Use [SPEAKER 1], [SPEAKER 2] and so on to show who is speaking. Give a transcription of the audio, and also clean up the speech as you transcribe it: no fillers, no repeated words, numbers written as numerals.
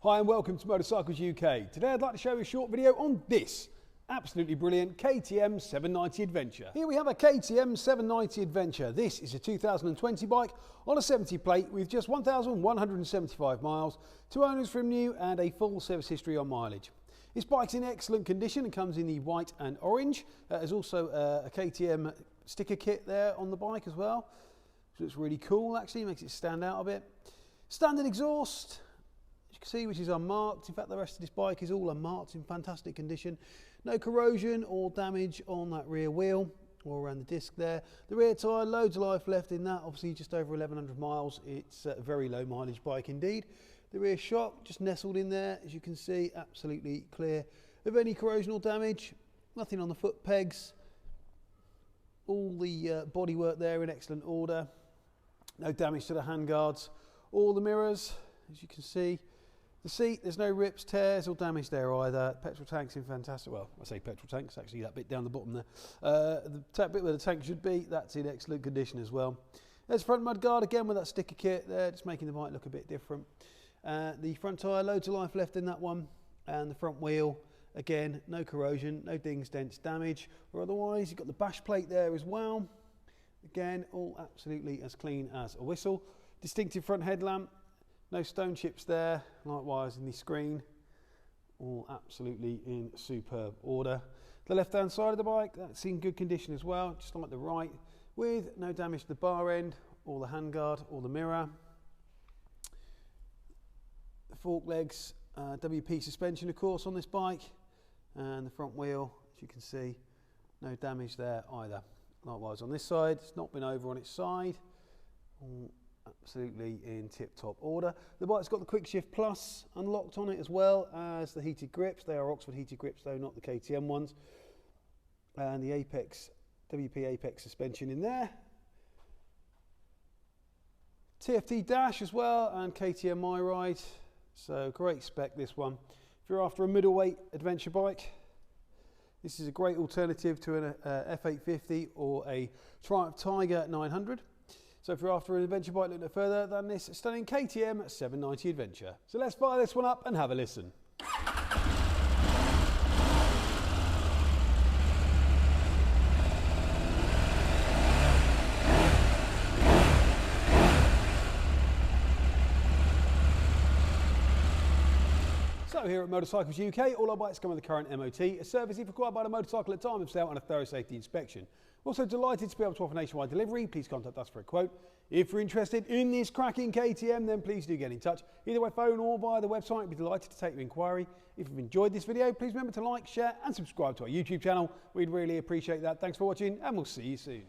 [SPEAKER 1] Hi and welcome to Motorcycles UK. Today I'd like to show you a short video on this absolutely brilliant KTM 790 Adventure. Here we have a KTM 790 Adventure. This is a 2020 bike on a 70 plate with just 1,175 miles, 2 owners from new and a full service history on mileage. This bike's in excellent condition and comes in the white and orange. There's also a KTM sticker kit there on the bike as well. So it's really cool actually, makes it stand out a bit. Standard exhaust, as you can see, which is unmarked. In fact, the rest of this bike is all unmarked, in fantastic condition. No corrosion or damage on that rear wheel or around the disc there. The rear tyre, loads of life left in that, obviously just over 1,100 miles. It's a very low mileage bike indeed. The rear shock just nestled in there, as you can see, absolutely clear of any corrosion or damage. Nothing on the foot pegs. All the bodywork there in excellent order. No damage to the handguards. All the mirrors, as you can see. The seat, there's no rips, tears or damage there either. Petrol tank's in fantastic, well, I say petrol tanks, actually that bit down the bottom there. The bit where the tank should be, that's in excellent condition as well. There's front mudguard again with that sticker kit there, just making the bike look a bit different. The front tyre, loads of life left in that one. And the front wheel, again, no corrosion, no dings, dents, damage or otherwise. You've got the bash plate there as well. Again, all absolutely as clean as a whistle. Distinctive front headlamp, no stone chips there, likewise in the screen, all absolutely in superb order. The left hand side of the bike, that's in good condition as well, just like the right, with no damage to the bar end, or the handguard, or the mirror. The fork legs, WP suspension of course on this bike, and the front wheel, as you can see, no damage there either. Likewise on this side, it's not been over on its side, all absolutely in tip-top order. The bike's got the Quickshift Plus unlocked on it as well as the heated grips. They are Oxford heated grips though, not the KTM ones. And the Apex, WP Apex suspension in there. TFT Dash as well and KTM My Ride. So great spec this one. If you're after a middleweight adventure bike, this is a great alternative to an F850 or a Triumph Tiger 900. So if you're after an adventure bike looking no further than this stunning KTM 790 Adventure. So let's fire this one up and have a listen. So here at Motorcycles UK, all our bikes come with a current MOT, a service if required by the motorcycle at time of sale and a thorough safety inspection. We're also delighted to be able to offer nationwide delivery. Please contact us for a quote. If you're interested in this cracking KTM, then please do get in touch. Either by phone or via the website, we'd be delighted to take your inquiry. If you've enjoyed this video, please remember to like, share and subscribe to our YouTube channel. We'd really appreciate that. Thanks for watching and we'll see you soon.